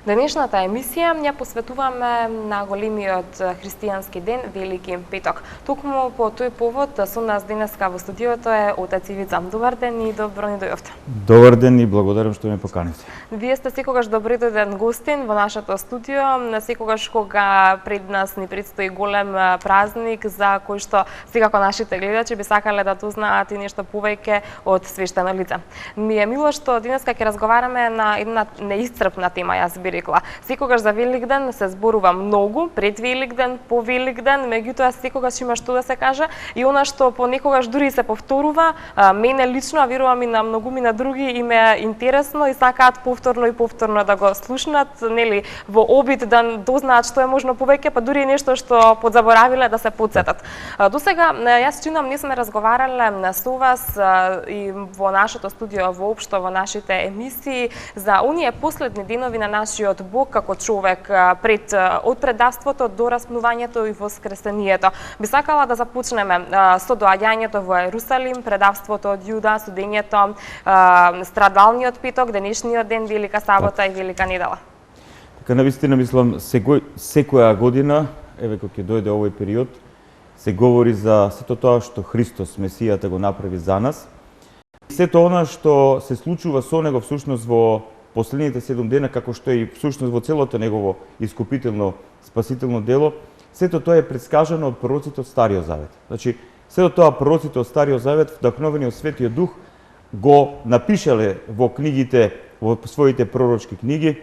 Денешната емисија ја посветуваме на големиот христијански ден, Велики петок. Токму по тој повод со нас денеска во студиото е отец Ивица. Добар ден и добро ни дојавте. Добар ден и благодарам што ме поканите. Вие сте секогаш добрододен гостин во нашето студио, секогаш кога пред нас ни предстои голем празник за кој што секако нашите гледачи би сакале да дознаат и нешто повеќе од свештено лице. Ми е мило што денеска ќе разговараме на една неисцрпна тема, јас би рекла. Секогаш за Великден се зборува многу, пред Великден, по Великден, меѓутоа секогаш има што да се каже и она што понекогаш дури се повторува, мене лично, а верувам и на многумина други им е интересно и сакаат повторно и повторно да го слушнат, нели, во обид да дознаат што е можно повеќе, па дури и нешто што подзаборавиле да се потсетат. Досега јас чинам не сме разговарале со вас и во нашето студио воопшто во нашите емисии за оние последни денови на нашиот Бог како човек пред од предавството до распнувањето и воскресението. Би сакала да започнеме со доаѓањето во Ерусалим, предавството од Јуда, судењето, страдалниот петок, денешниот ден, Велика сабота и Велика недела. Така навистина мислам секоја година, еве кога ќе дојде овој период, се говори за сето тоа што Христос Месијата го направи за нас. Сето она што се случува со него всушност во последните 7 дена, како што и всушност во целото негово искупително спасително дело, сето тоа е предскажано од пророците од Стариот Завет. Значи, сето тоа пророците од Стариот Завет, вдахновени од Светиот Дух, го напишале во книгите, во своите пророчки книги,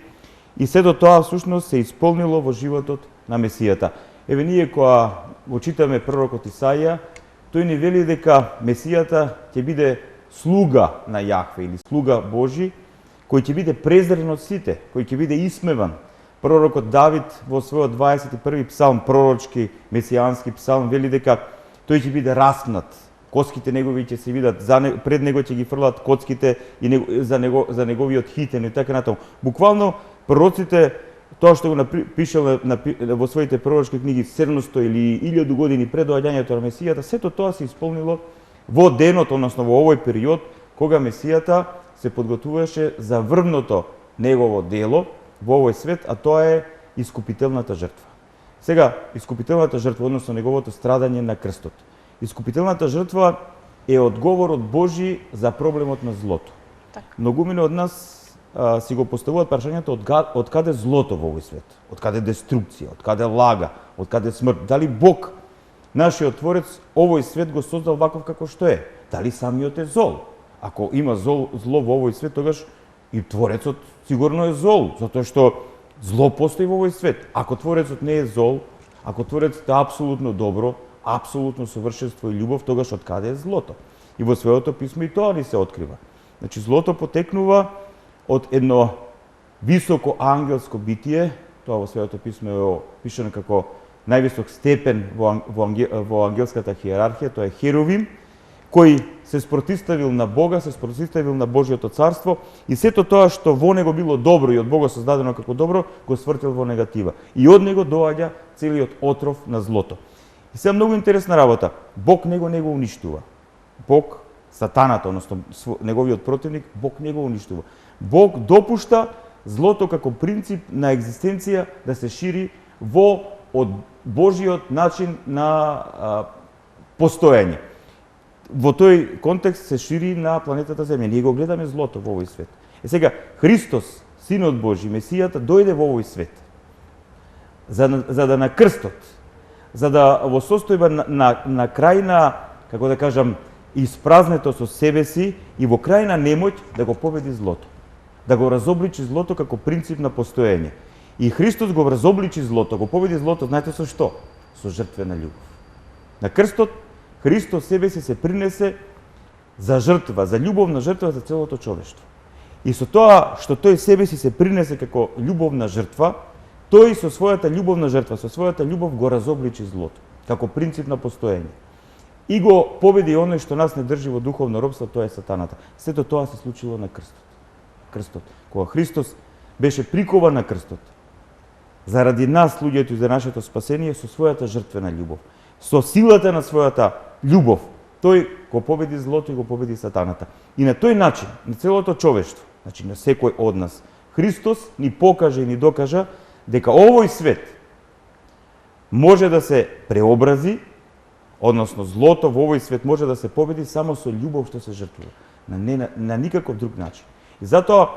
и сето тоа всушност се исполнило во животот на Месијата. Еве ние кога го читаме пророкот Исаија, тој ни вели дека Месијата ќе биде слуга на Јахве или слуга Божи, кој ќе биде презрен од сите, кој ќе биде исмеван. Пророкот Давид во својот 21 псалм, пророчки, месијански псалм, вели дека тој ќе биде распнат, коските негови ќе се видат, пред него ќе ги фрлат коцките и за неговиот хитен и така натаму. Буквално пророците тоа што го напишале во своите пророчки книги 700 или 1000 години пред доаѓањето на Месијата, сето тоа се исполнило во денот, односно во овој период, кога Месијата се подготвуваше за врвното негово дело во овој свет, а тоа е искупителната жртва. Сега, искупителната жртва, односно неговото страдање на крстот. Искупителната жртва е одговорот Божи за проблемот на злото. Многумина од нас си го поставуваат прашањето од каде злото во овој свет, од каде деструкција, од каде лага, од каде смрт. Дали Бог, нашиот Творец, овој свет го создал ваков како што е? Дали самиот е зол? Ако има зло во овој свет, тогаш и Творецот сигурно е зол, затоа што зло постои во овој свет. Ако Творецот не е зол, ако Творецот е апсолутно добро, апсолутно совршенство и љубов, тогаш од каде е злото? И во своето писмо и тоа ни се открива. Значи, злото потекнува од едно високо ангелско битие, тоа во своето писмо е опишано како највисок степен во ангелската хиерархија, тоа е Херовим, кој се спротивставил на Бога, се спротивставил на Божјото царство и сето тоа што во него било добро и од Бога создадено како добро, го свртил во негатива. И од него доаѓа целиот отров на злото. И сега многу интересна работа. Бог него не го уништува. Бог, сатаната, односно неговиот противник, Бог не го уништува. Бог допушта злото како принцип на екзистенција да се шири во од Божиот начин на постоење. Во тој контекст се шири на планетата Земја. Ние го гледаме злото во овој свет. Сега, Христос, Синот Божи, Месијата, дојде во овој свет. За да на крстот, за да во состојба на крајна, како да кажам, испразнето со себе си и во крајна немоќ да го победи злото. Да го разобличи злото како принцип на постоење. И Христос го разобличи злото, го победи злото, знаете со што? Со жртвена љубов. На крстот Христос себе си се принесе за жртва, за љубовна жртва за целото човештво. И со тоа што тој себе си се принесе како љубовна жртва, тој со својата љубовна жртва, со својата љубов го разобличи злото, како принцип на постоење. И го победи оној што нас не држи во духовно робство, тоа е сатаната. Сето тоа се случило на крстот. Крстот. Кога Христос беше прикован на крстот, заради нас, луѓето, и за нашето спасение, со својата жртвена љубов. Со силата на својата љубов, тој го победи злото и го победи сатаната. И на тој начин, на целото човештво, значи на секој од нас, Христос ни покажа и ни докажа дека овој свет може да се преобрази, односно злото во овој свет може да се победи само со љубов што се жртвува, на никаков друг начин. И затоа,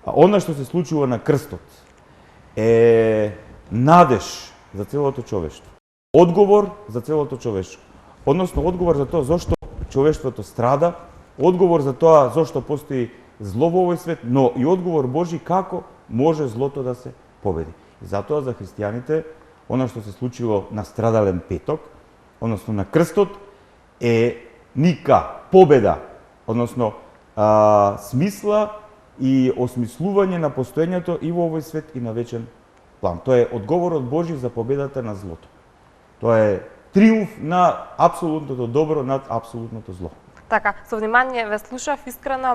она што се случува на крстот е надеж за целото човештво. Одговор за целото човештво. Односно, одговор за тоа зошто човештвото страда, одговор за тоа зошто постои зло во овој свет, но и одговор Божи како може злото да се победи. И затоа за христијаните, она што се случило на страдален петок, односно на крстот, е ника победа, односно смисла и осмислување на постоењето и во овој свет и на вечен план. Тоа е одговорот Божи за победата на злото. Тоа е триумф на апсолутното добро над апсолутното зло. Така, со внимание ве слушав искрено,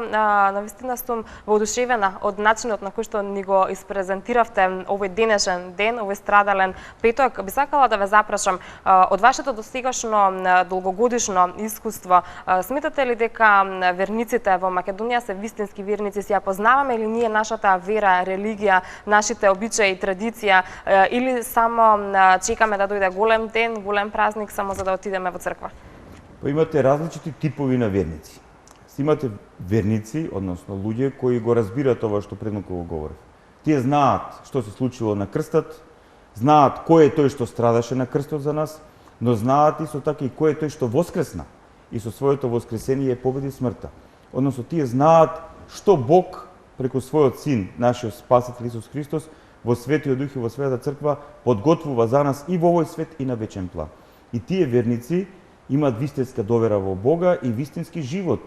навистина сум воодушевена од начинот на кој што ни го испрезентиравте овој денешен ден, овој страдален петок. Би сакала да ве запрашам, од вашето досегашно долгогодишно искуство, сметате ли дека верниците во Македонија се вистински верници, си ја познаваме ли ние нашата вера, религија, нашите обичаи, традиција, или само чекаме да дојде голем ден, голем празник само за да отидеме во црква? Имате различити типови на верници. Имате верници, односно луѓе кои го разбираат ова што предноку го говорев. Тие знаат што се случило на крстот, знаат кој е тој што страдаше на крстот за нас, но знаат исто така и кој е тој што воскресна и со своето воскресение победи смртта. Односно тие знаат што Бог преку својот син, нашиот спасител Исус Христос, во Светиот Дух и во Светата црква подготвува за нас и во овој свет и на вечен план. И тие верници имаат вистинска довера во Бога и вистински живот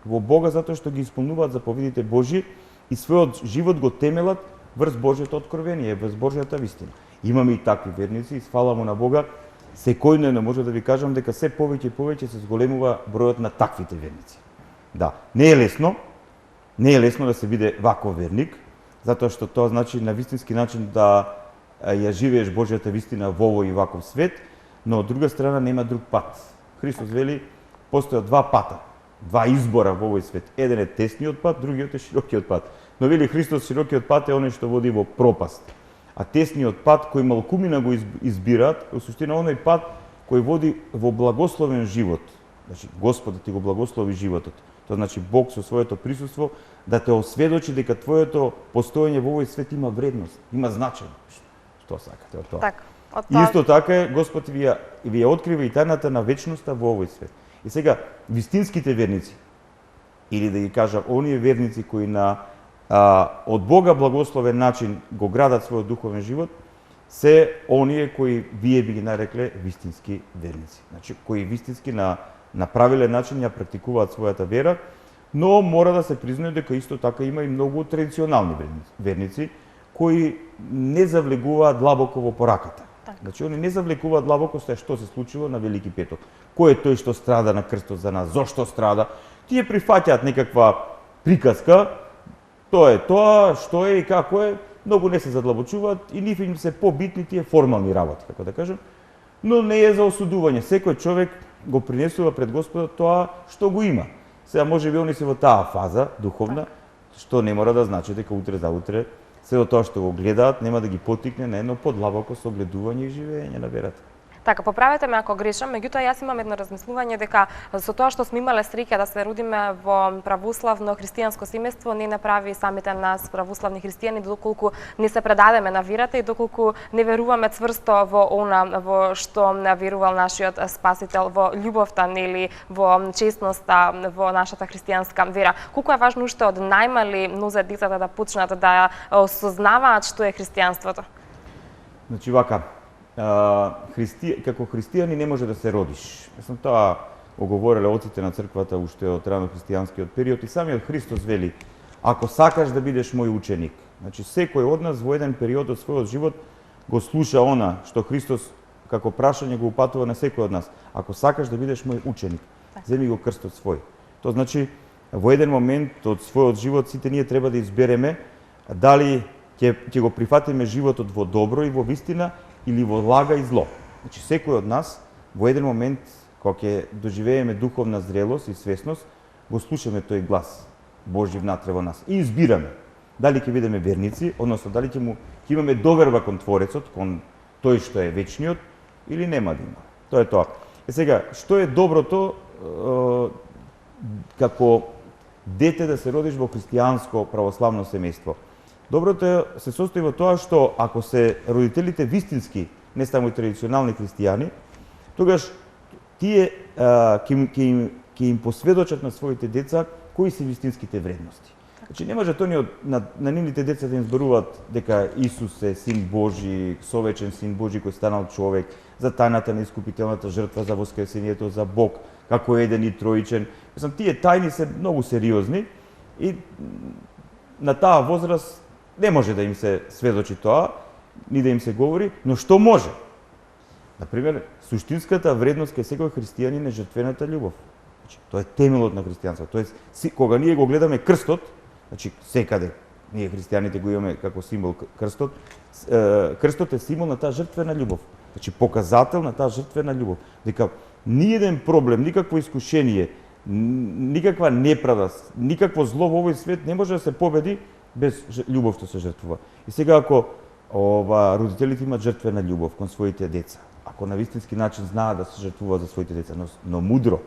во Бога, затоа што ги исполнуваат заповедите Божји и својот живот го темелат врз Божјото откровение, врз Божјата вистина. Имаме и такви верници и фала му на Бога, секојдневно може да ви кажам дека се повеќе и повеќе се зголемува бројот на таквите верници. Да, не е лесно да се биде ваков верник, затоа што тоа значи на вистински начин да ја живееш Божјата вистина во овој и ваков свет, но од друга страна нема друг пат. Христос вели, постојат два пата, два избора во овој свет. Еден е тесниот пат, другиот е широкиот пат. Но вели Христос, широкиот пат е оној што води во пропаст. А тесниот пат кој малкумина го избираат, е суштина оној пат кој води во благословен живот. Значи Господ да ти го благослови животот. Тоа значи Бог со своето присуство да те осведочи дека твоето постоење во овој свет има вредност, има значење. Што сакате од тоа? Так. И исто така Господ ви ја открива и тајната на вечноста во овој свет. И сега, вистинските верници, или да ги кажам, оние верници кои на од Бога благословен начин го градат својот духовен живот, се оние кои вие би ги нарекле вистински верници. Значи, кои вистински на правилен начин ја практикуваат својата вера, но мора да се признае дека исто така има и многу традиционални верници, кои не завлегуваат длабоко во пораката. Значи, они не завлекуваат длабоко што се случило на Велики петок. Кој е тој што страда на крстот за нас, зошто страда? Тие прифаќаат некаква приказка, тоа е тоа, што е и како е, многу не се задлабочуваат и нив им се побитни тие формални работи, како да кажем, но не е за осудување. Секој човек го принесува пред Господа тоа што го има. Сега можеби они се во таа фаза духовна, што не мора да значи дека утре за утре се до тоа што го гледаат, нема да ги потикне на едно подлабоко согледување и живење на верата. Така, поправете ме ако грешам, меѓутоа јас имам едно размислување дека со тоа што сме имале среќа да се родиме во православно христијанско семејство, не направи самите нас православни христијани доколку не се предадеме на верата и доколку не веруваме цврсто во она во што верувал нашиот Спасител, во љубовта нели, во честноста, во нашата христијанска вера. Колку е важно уште од најмали нозе децата да почнат да осознаваат што е христијанството? Значи вака, како христијани не може да се родиш. Мислам, тоа го говореле отците на црквата уште од рано христијанскиот период и самиот Христос вели: ако сакаш да бидеш мој ученик. Значи секој од нас во еден период од својот живот го слуша она што Христос како прашање го упатува на секој од нас. Ако сакаш да бидеш мој ученик, земи го крстот свој. Тоа значи во еден момент од својот живот сите ние треба да избереме дали ќе го прифатиме животот во добро и во вистина или во лага и зло. Значи секој од нас во еден момент кога ќе доживееме духовна зрелост и свесност, го слушаме тој глас Божји внатре во нас и избираме дали ќе бидеме верници, односно дали ќе имаме доверба кон Творецот, кон тој што е вечниот, или нема да има. Тоа е тоа. Сега, што е доброто како дете да се родиш во христијанско православно семејство? Доброто се состои во тоа што ако се родителите вистински, не само и традиционални христијани, тогаш тие ќе им посведочат на своите деца кои се вистинските вредности. Значи не може тони на нивните деца да им зборуваат дека Исус е син Божи, совечен син Божи кој станал човек, за тајната на искупителната жртва, за воскресението, за Бог, како еден и троичен. Мислам, тие тајни се многу сериозни и на таа возраст не може да им се сведочи тоа, ни да им се говори, но што може? Например, суштинската вредност кај секој христијанин е жртвената љубов. Значи, тоа е темелот на христијанството. Тоест, кога ние го гледаме крстот, значи секаде ние христијаните го имаме како символ крстот, крстот е символ на таа жртвена љубов. Значи показател на таа жртвена љубов. Дека ни еден проблем, никакво искушение, никаква неправда, никакво зло во овој свет не може да се победи без љубов што се жртвува. И сега ако родителите имаат жртвена љубов кон своите деца, ако на вистински начин знаат да се жртвуваат за своите деца, но мудро.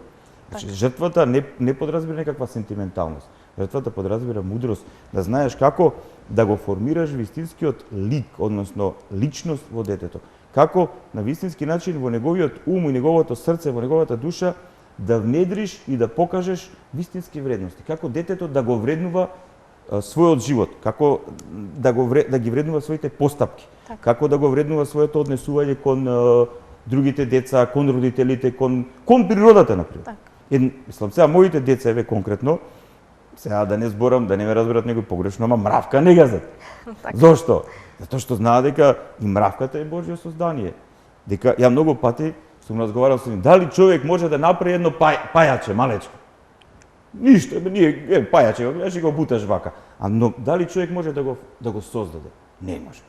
Значи, жртвата не подразбира некаква сентименталност. Жртвата подразбира мудрост, да знаеш како да го формираш вистинскиот лик, односно личност во детето. Како на вистински начин во неговиот ум и неговото срце, во неговата душа да внедриш и да покажеш вистински вредности. Како детето да го вреднува својот живот, како да ги вреднува своите постапки, како да го вреднува своето однесување кон другите деца, кон родителите, кон природата, например. Мислам, сега моите деца, еве конкретно, сега да не зборам, да не ме разберат некој погрешно, ама мравка не газат. Зошто? Затоа што знаат дека и мравката е Божјо создание. Дека ја многу пати сум разговарал со нив, дали човек може да направи едно пајаче малечко? Ништо, ние пајаче го гледаш и го буташ вака. Но дали човек може да го создаде? Не може.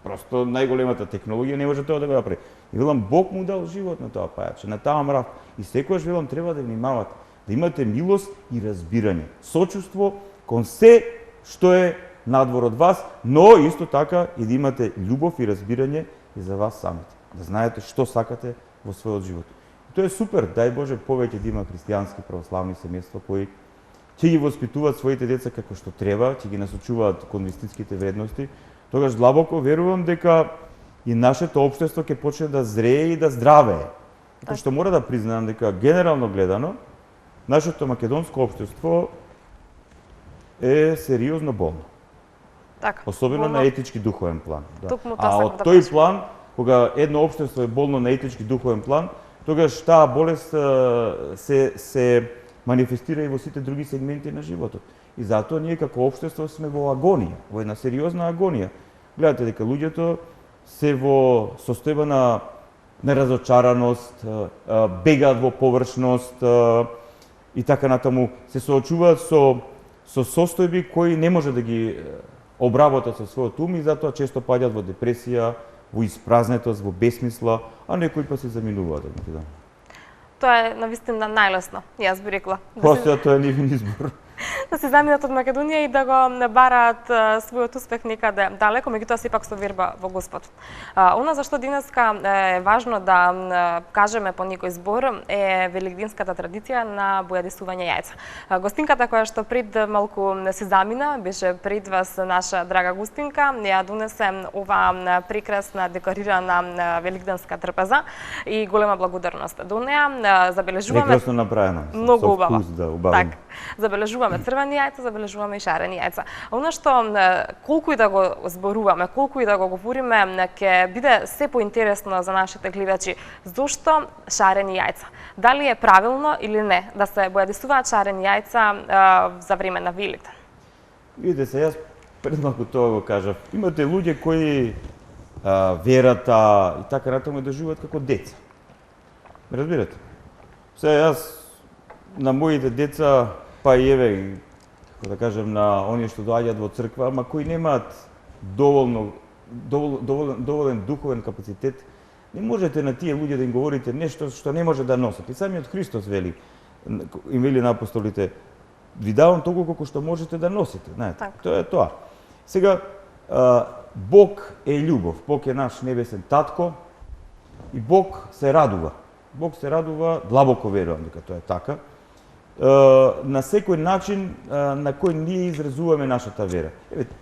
Просто најголемата технологија не може тоа да го направи. И велам, Бог му дал живот на тоа пајаче, на таа мравка. И секогаш велам, треба да внимавате, да имате милост и разбирање, сочувство кон се што е надвор од вас, но исто така и да имате љубов и разбирање и за вас самите. Да знаете што сакате во својот живот. И тоа е супер, дај Боже повеќе да има христијански православни семејства кои ќе ги воспитуваат своите деца како што треба, ќе ги насочуваат кон вистинските вредности. Тогаш длабоко верувам дека и нашето општество ќе почне да зрее и да здравее. Тоа што мора да признаам дека генерално гледано нашето македонско општество е сериозно болно. Особено на етички духовен план. А од тој план, кога едно општество е болно на етички духовен план, тогаш таа болест се манифестира и во сите други сегменти на животот. И затоа ние како општество сме во агонија, во една сериозна агонија. Гледате дека луѓето се во состојба на неразочараност, бегаат во површност и така натаму, се соочуваат со состојби кои не може да ги обработат со својот ум и затоа често паѓаат во депресија, во испразнетост, во бесмисла, а некои па се заминуваат. Тоа е навистина најлесно, јас би рекла. Тоа е нивен избор. Да се заминат од Македонија и да го бараат својот успех некаде далеко, меѓутоа сепак со верба во Господ. Она за што денеска е важно да кажеме по некој збор е великденската традиција на бојадисување јајца. Гостинката која што пред малку се замина, беше пред вас наша драга гостинка, ја донесе ова прекрасна декорирана великденска трпеза и голема благодарност до неа. Забележуваме прекрасно направено. Многу убаво. Так, забележуваме црвени јајца, забележуваме и шарени јајца. Она што колку и да го зборуваме, колку и да го говориме, ќе биде се поинтересно за нашите гледачи. Зошто шарени јајца? Дали е правилно или не да се бојадисуваат шарени јајца за време на Великден? Видите се, јас пред малку тоа го кажав. Имате луѓе кои верата и така натаму доживуваат како деца. Разбирате? Сега јас на моите деца, па и еве, како да кажем, на оние што доаѓаат во црква, ама кои немаат доволен духовен капацитет, не можете на тие луѓе да им говорите нешто што не може да носат. И самиот Христос вели, им вели на апостолите, ви давам толку колку што можете да носите, знаете. Тоа е тоа. Сега, Бог е љубов, Бог е наш небесен татко и Бог се радува. Бог се радува, длабоко верувам дека тоа е така, на секој начин на кој ние изразуваме нашата вера.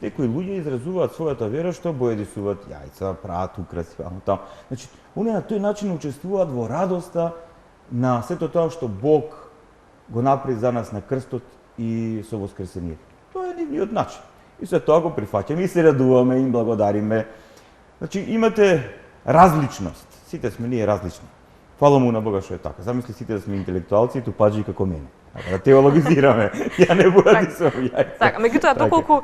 Некои луѓе изразуваат својата вера што боядисуваат јајца, прават украси, таму. Значи, оние на тој начин учествуваат во радоста на сето тоа што Бог го направи за нас на крстот и со воскресението. Тоа е нивниот начин. И се тоа го прифаќаме и се радуваме, им благодариме. Значи, имате различност. Сите сме ние различни. Фала му на Бога што е така. Замисли сите да сме интелектуалци и тупаджи како мене. Да теологизираме. Ја не бојадисувам јајца. Така, меѓутоа доколку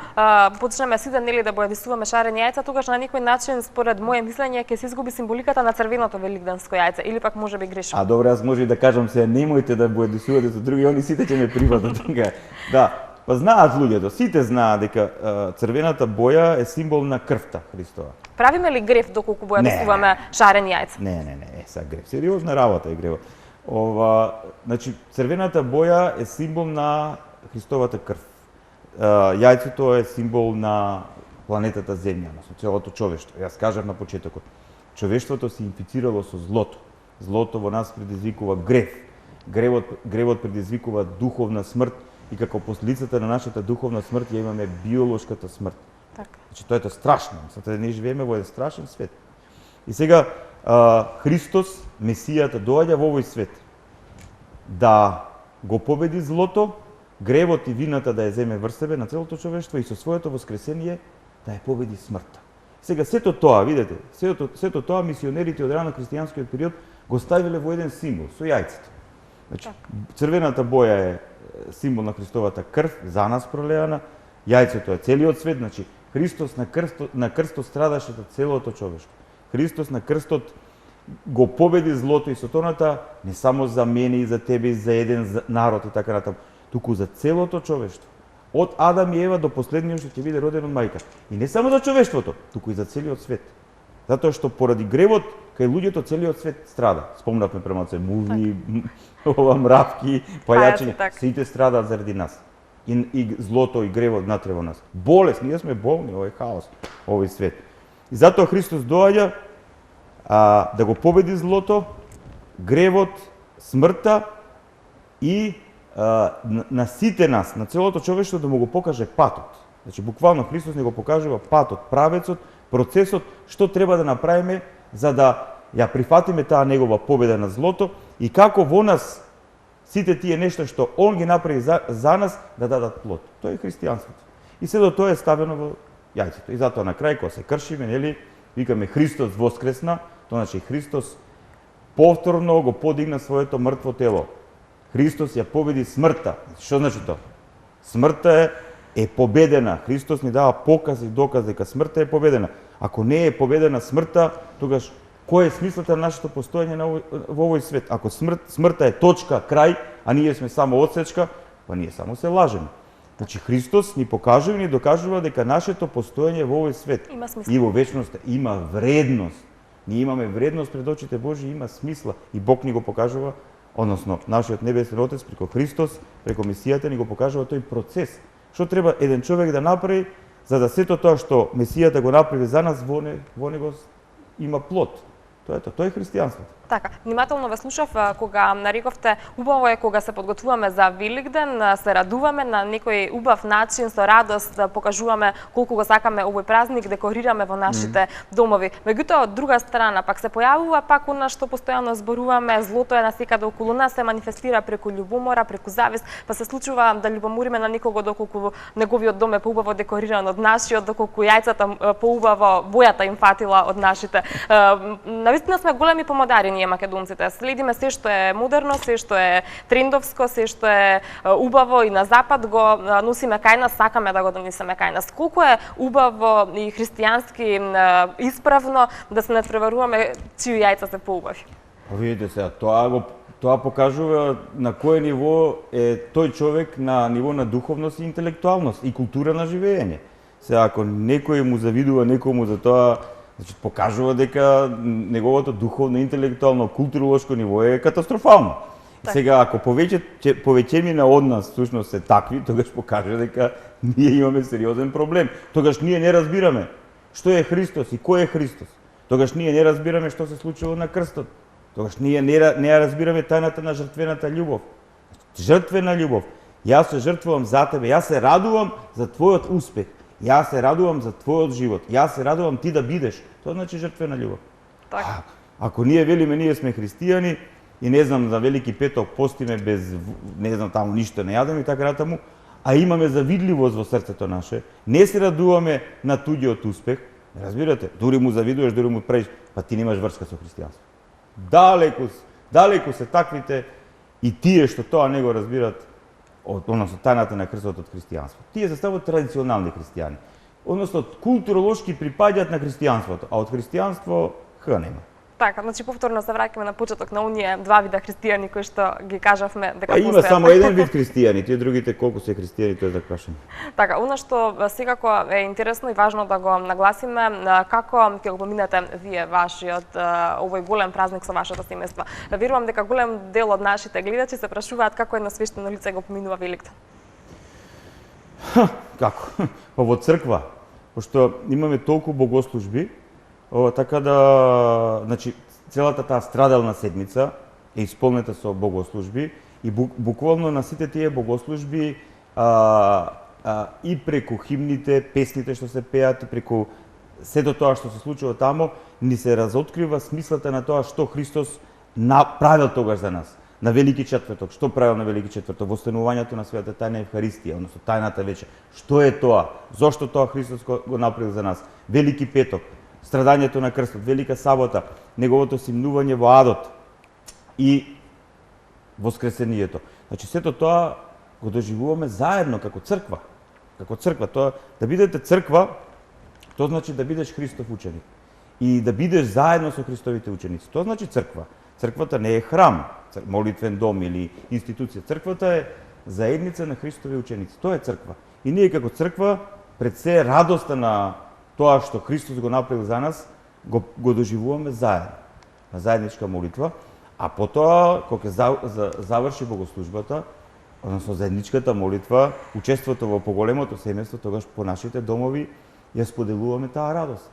почнеме сите нели да бојадисуваме шарени јајца, тогаш на некој начин според моје мислење ќе се изгуби символиката на црвеното великденско јајце или пак можеби грешам. Добро, јас може и да кажам се немојте да бојадисувате со други, они сите ќе ме прифатат така. Да, па знаат луѓето, сите знаат дека црвената боја е символ на крвта Христова. Правиме ли греф доколку бојадисуваме шарени јајца? Не, сега греф. Сериозна работа е греф. Значи, црвената боја е символ на Христовата крв. Јајцето е символ на планетата Земја, на целото човештво. Јас кажав на почетокот, човештвото се инфицирало со злото. Злото во нас предизвикува греф. Гревот предизвикува духовна смрт и како последицата на нашата духовна смрт ја имаме биолошката смрт. Така. Значи, тоа е страшно. Сата ние живееме во еден страшен свет. И сега Христос, Месијата, доаѓа во овој свет да го победи злото, гревот и вината да ја земе врз себе на целото човештво и со своето воскресение да ја победи смртта. Сега сето тоа, видете, сето тоа мисионерите од рано христијанскиот период го ставиле во еден символ, со јајцето. Значи, црвената боја е символ на Христовата крв, за нас пролеана, јајцето е целиот свет, значи Христос на крстот страдаше за целото човештво. Христос на крстот го победи злото и сотоната не само за мене и за тебе и за еден народ и така натаму, туку за целото човештво. Од Адам и Ева до последниот што ќе биде роден од мајка. И не само за човештвото, туку и за целиот свет. Затоа што поради гревот кај луѓето целиот свет страда. Спомнавме премалце муви, мравки, пајачиња, сите страдаат заради нас. И злото и гревот внатре во нас. Болест, ние сме болни, овој хаос, овој свет. И затоа Христос доаѓа да го победи злото, гревот, смртта и на сите нас, на целото човештво да му го покаже патот. Значи буквално Христос не го покажува патот, правецот, процесот, што треба да направиме за да ја прифатиме таа негова победа на злото и како во нас сите тие нешта што он ги направи за нас да дадат плод. Тоа е христијанството. И сето тоа е ставено во јајцето. И затоа на крај кога се кршиме, нели, викаме Христос воскресна, тоа значи Христос повторно го подигна своето мртво тело. Христос ја победи смртта. Што значи тоа? Смртта е победена. Христос ни дава показ и доказ дека смртта е победена. Ако не е победена смртта, тогаш кој е смислата на нашето постоење во овој свет? Ако смртта е точка, крај, а ние сме само отсечка, па ние само се лажеме. Значи Христос ни покажува и ни докажува дека нашето постоење во овој свет и во вечноста има вредност. Ние имаме вредност пред очите Божи, има смисла и Бог ни го покажува, односно нашиот небесен Отец преку Христос, преку Месијата ни го покажува тој процес. Што треба еден човек да направи за да сето тоа што Месијата го направи за нас во него има плод. Тоа е христијанството. Така, внимателно ве слушав кога нарековте убаво е кога се подготвуваме за Великден, се радуваме на некој убав начин, со радост покажуваме колку го сакаме овој празник, декорираме во нашите домови. Меѓутоа од друга страна пак се појавува пак она што постојано зборуваме, злото е насекаде околу нас, се манифестира преку љубомора, преку завист, па се случува да љубомориме на некого доколку неговиот дом е поубаво декориран од нашиот, доколку јајцата поубаво бојата им фатила од нашите. Навистина сме големи помодари ние македонците. Следиме се што е модерно, се што е трендовско, се што е убаво и на запад го носиме кај нас, сакаме да го донесеме кај нас. Колку е убаво и христијански исправно да се надпреваруваме чии јајца се поубави? Видите сега, тоа покажува на кое ниво е тој човек, на ниво на духовност и интелектуалност и култура на живење. Сега ако некој му завидува некому за тоа, значи покажува дека неговото духовно, интелектуално, културолошко ниво е катастрофално. Так. Сега ако повеќемина од нас всушност се такви, тогаш покажува дека ние имаме сериозен проблем. Тогаш ние не разбираме што е Христос и кој е Христос. Тогаш ние не разбираме што се случило на крстот. Тогаш ние не разбираме тајната на жртвената љубов. Жртвена љубов. Јас се жртвувам за тебе, јас се радувам за твојот успех. Јас се радувам за твојот живот. Јас се радувам ти да бидеш. Тоа значи жртвена љубов. Така. Ако ние велиме ние сме христијани и не знам за Велики петок постиме без не знам таму ништо не јадеме и така натаму, а имаме завидливост во срцето наше, не се радуваме на туѓиот успех, разбирате? Дури му завидуваш, дури му правиш, па ти немаш врска со христијанство. Далеку се таквите и тие што тоа не го разбират, односно тајната на крстот од христијанство. Тие се стават традиционални христијани. Односно културолошки припаѓаат на христијанството, а од христијанство нема. Така, значи повторно се враќаме на почеток на оние два вида христијани кои што ги кажавме дека постојат. Има само еден вид христијани, тие другите колку се христијани, тоа е за прашање. Така, она што секако е интересно и важно да го нагласиме, како ќе го поминете вие вашиот овој голем празник со вашето семејство. Верувам дека голем дел од нашите гледачи се прашуваат како едно свештено лице го поминува Великден. Како? Па во црква, пошто имаме толку богослужби, така да, значи, целата таа страдална седмица е исполнета со богослужби и буквално на сите тие богослужби и преку химните, песните што се пеат, и преку сето тоа што се случува тамо, ни се разоткрива смислата на тоа што Христос направил тогаш за нас. На Велики четврток, што правил на Велики четврток? Востанувањето на Светата тајна Евхаристија, односно тајната вечер. Што е тоа? Зошто тоа Христос го направил за нас? Велики петок, страдањето на крстот, Велика сабота, неговото симнување во адот и воскресението. Значи сето тоа го доживуваме заедно како црква. Како црква, тоа да бидете црква, тоа значи да бидеш Христов ученик и да бидеш заедно со Христовите ученици. Тоа значи црква. Црквата не е храм, молитвен дом или институција. Црквата е заедница на Христови ученици. Тоа е црква. И ние како црква пред се радоста на тоа што Христос го направил за нас, го доживуваме заедно, на заедничка молитва, а потоа, кога ќе заврши богослужбата, односно заедничката молитва, учеството во поголемото семејство, тогаш по нашите домови ја споделуваме таа радост.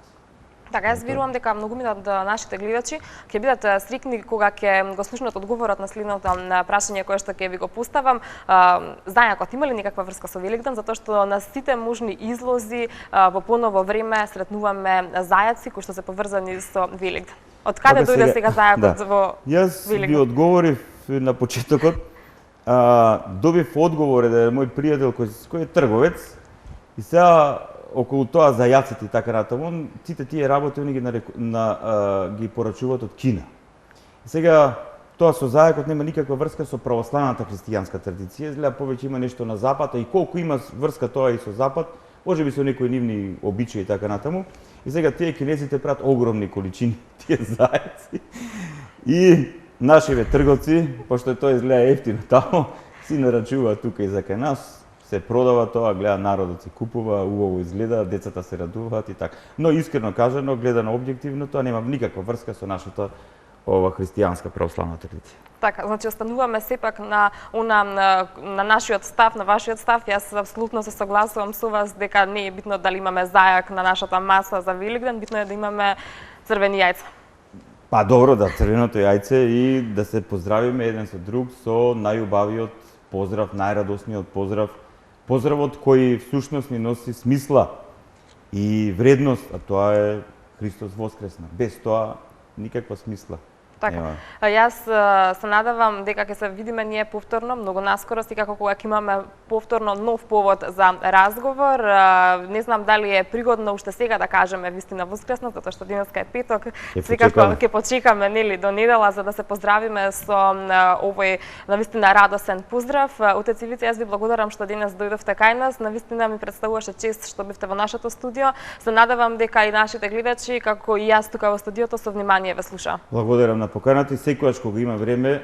Така, јас верувам дека многумина од нашите гледачи ќе бидат стрикни кога ќе го слушнат одговорот на следното прашање кое што ќе ви го поставам. Зајакот има ли некаква врска со Великден, затоа што на сите можни излози во поново време сретнуваме зајаци кои што се поврзани со Великден. Од каде дојде сега зајакот во Великден? Јас ви одговорив на почетокот. Добив одговор од мој пријател кој е трговец и сега околу тоа за јаците и така натаму, сите тие работи они ги порачуваат од Кина. Сега тоа со зајакот нема никаква врска со православната христијанска традиција, изгледа повеќе има нешто на запад, и колку има врска тоа и со запад, можеби со некои нивни обичаи и така натаму. И сега тие кинезите прават огромни количини тие зајаци. И нашиве трговци, пошто тоа изгледа ефтино таму, си нарачуваат тука и за кај нас. Се продава тоа, гледа народот се купува, убаво изгледа, децата се радуваат и така. Но искрено кажано, гледано објективно, тоа нема никаква врска со нашата христијанска православна традиција. Така, значи остануваме сепак на нашиот став, на вашиот став. Јас апсолутно се согласувам со вас дека не е битно дали имаме зајак на нашата маса за Великден, битно е да имаме црвени јајца. Па добро, да, црвеното јајце и да се поздравиме еден со друг со најубавиот поздрав, најрадосниот поздрав, поздравот кој всушност ни носи смисла и вредност, а тоа е Христос воскресна. Без тоа никаква смисла. Така. Јас се надевам дека ќе се видиме ние повторно, многу наскоро, секако кога ќе имаме повторно нов повод за разговор. Не знам дали е пригодно уште сега да кажеме вистина воскресна, затоа што денеска е петок. Секако ќе почекаме нели до недела за да се поздравиме со овој навистина радосен поздрав. Отец Ивица, јас ви благодарам што денес дојдовте кај нас. Навистина ми представуваше чест што бевте во нашето студио. Се надевам дека и нашите гледачи, како и јас тука во студиото, со внимание ве слуша. Благодарам на поканата и секогаш кога има време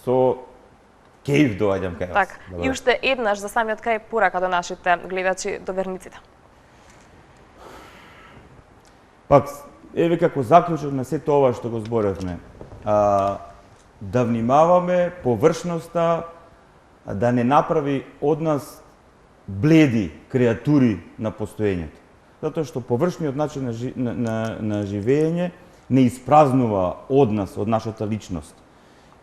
со кејф доаѓам кај вас. Така. И уште еднаш за самиот крај порака до нашите гледачи, до верниците. Пак, еве како заклучок на сето ова што го зборевме, да внимаваме површноста да не направи од нас бледи креатури на постоењето. Затоа што површниот начин на живење не испразнува од нас, од нашата личност.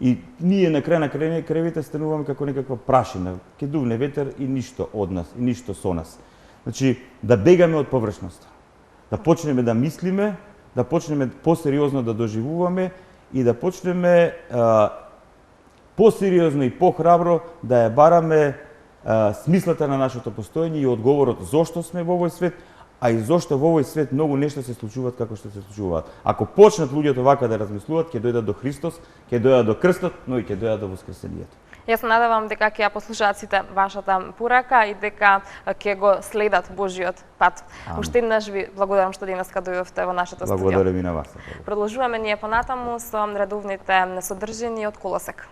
И ние на крај на крајвите стануваме како некаква прашина, ќе дувне ветер и ништо од нас, и ништо со нас. Значи, да бегаме од површноста, да почнеме да мислиме, да почнеме посериозно да доживуваме и да почнеме посериозно и похрабро да ја бараме смислата на нашето постоење и одговорот зошто сме во овој свет, а и зошто во овој свет многу нешта се случуваат како што се случуваат. Ако почнат луѓето вака да размислуваат, ќе дојдат до Христос, ќе дојдат до крстот, но и ќе дојдат до воскресението. Јас се надевам дека ќе ја послушаат сите вашата порака и дека ќе го следат Божиот пат. Уште еднаш ви благодарам што денеска дојдовте во нашето студио. Благодарам и на вас. Продолжуваме ние понатаму со редовните содржини од Колосек.